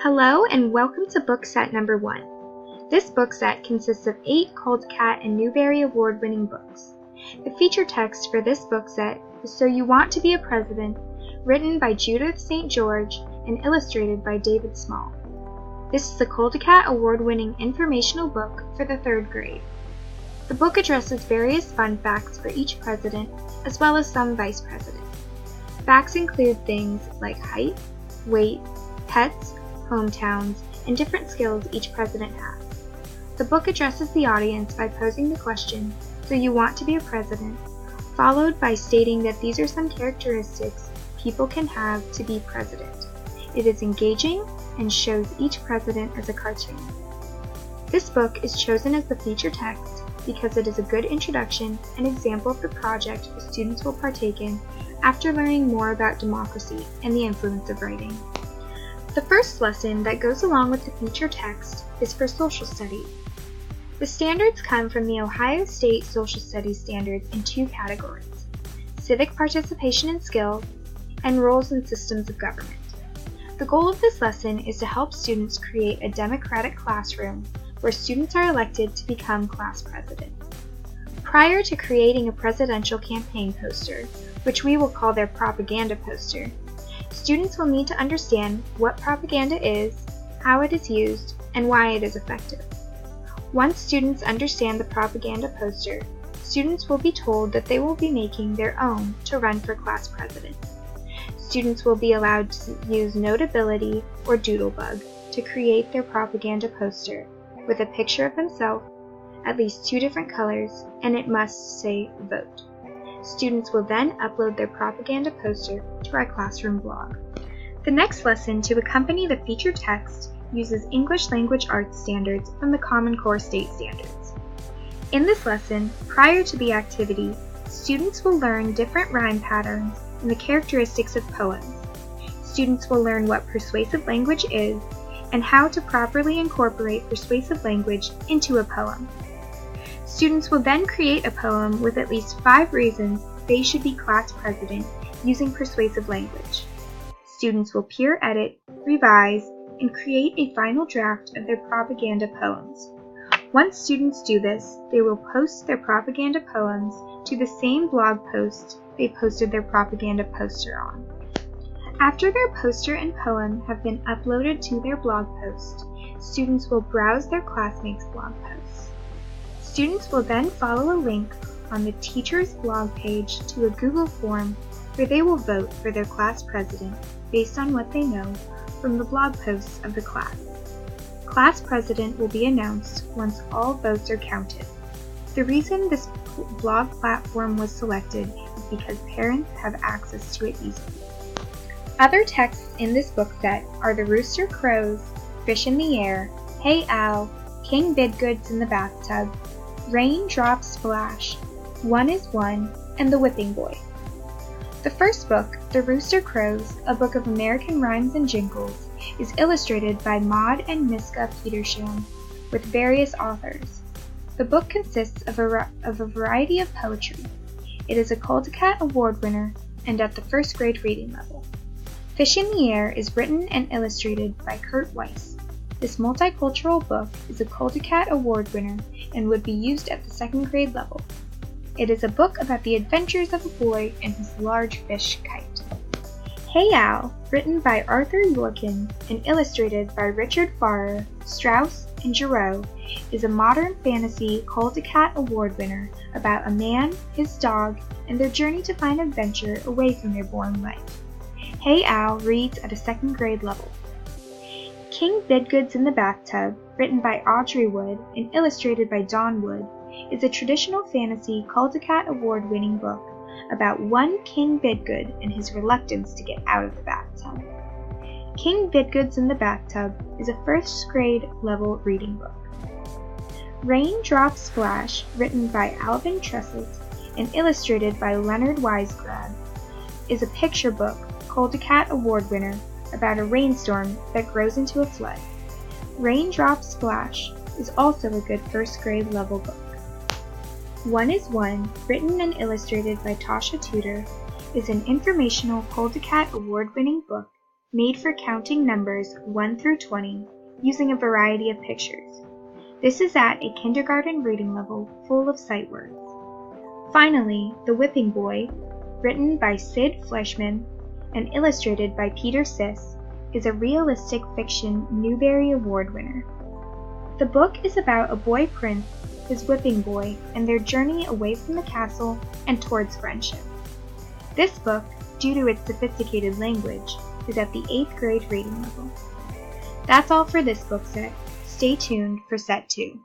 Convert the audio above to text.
Hello and welcome to book set number 1. This book set consists of 8 Caldecott and Newbery Award-winning books. The feature text for this book set is So You Want to Be a President, written by Judith St. George and illustrated by David Small. This is a Caldecott Award-winning informational book for the 3rd grade. The book addresses various fun facts for each president, as well as some vice president. Facts include things like height, weight, pets, hometowns, and different skills each president has. The book addresses the audience by posing the question, "So you want to be a president?" followed by stating that these are some characteristics people can have to be president. It is engaging and shows each president as a cartoon. This book is chosen as the feature text because it is a good introduction and example of the project the students will partake in after learning more about democracy and the influence of writing. The first lesson that goes along with the feature text is for social studies. The standards come from the Ohio State Social Studies standards in 2 categories: civic participation and skills, and roles and systems of government. The goal of this lesson is to help students create a democratic classroom where students are elected to become class president. Prior to creating a presidential campaign poster, which we will call their propaganda poster, students will need to understand what propaganda is, how it is used, and why it is effective. Once students understand the propaganda poster, students will be told that they will be making their own to run for class president. Students will be allowed to use Notability or Doodlebug to create their propaganda poster with a picture of themselves, at least 2 different colors, and it must say "Vote." Students will then upload their propaganda poster to our classroom blog. The next lesson to accompany the feature text uses English language arts standards from the Common Core State Standards. In this lesson, prior to the activity, students will learn different rhyme patterns and the characteristics of poems. Students will learn what persuasive language is and how to properly incorporate persuasive language into a poem. Students will then create a poem with at least 5 reasons they should be class president using persuasive language. Students will peer edit, revise, and create a final draft of their propaganda poems. Once students do this, they will post their propaganda poems to the same blog post they posted their propaganda poster on. After their poster and poem have been uploaded to their blog post, students will browse their classmates' blog posts. Students will then follow a link on the teacher's blog page to a Google form where they will vote for their class president based on what they know from the blog posts of the class. Class president will be announced once all votes are counted. The reason this blog platform was selected is because parents have access to it easily. Other texts in this book set are The Rooster Crows, Fish in the Air, Hey Owl, King Bidgoods in the Bathtub, Rain Drops Splash, One is One, and The Whipping Boy. The first book, The Rooster Crows, a book of American rhymes and jingles, is illustrated by Maud and Miska Petersham with various authors. The book consists of a variety of poetry. It is a Caldecott Award winner and at the 1st grade reading level. Fish in the Air is written and illustrated by Kurt Weiss. This multicultural book is a Caldecott Award winner and would be used at the 2nd grade level. It is a book about the adventures of a boy and his large fish kite. Hey Owl, written by Arthur Yorkin and illustrated by Richard Farrer, Strauss, and Giroux, is a modern fantasy Caldecott Award winner about a man, his dog, and their journey to find adventure away from their boring life. Hey Owl reads at a 2nd grade level. King Bidgoods in the Bathtub, written by Audrey Wood and illustrated by Don Wood, is a traditional fantasy Caldecott Award-winning book about one King Bidgood and his reluctance to get out of the bathtub. King Bidgoods in the Bathtub is a 1st grade level reading book. Rain Drops Splash, written by Alvin Tressels and illustrated by Leonard Weisgrad, is a picture book Caldecott Award winner about a rainstorm that grows into a flood. Rain Drops Splash is also a good 1st grade level book. One is One, written and illustrated by Tasha Tudor, is an informational Caldecott Award-winning book made for counting numbers 1 through 20 using a variety of pictures. This is at a kindergarten reading level full of sight words. Finally, The Whipping Boy, written by Sid Fleischman and illustrated by Peter Siss, is a realistic fiction Newbery Award winner. The book is about a boy prince, his whipping boy, and their journey away from the castle and towards friendship. This book, due to its sophisticated language, is at the 8th grade reading level. That's all for this book set. Stay tuned for set 2.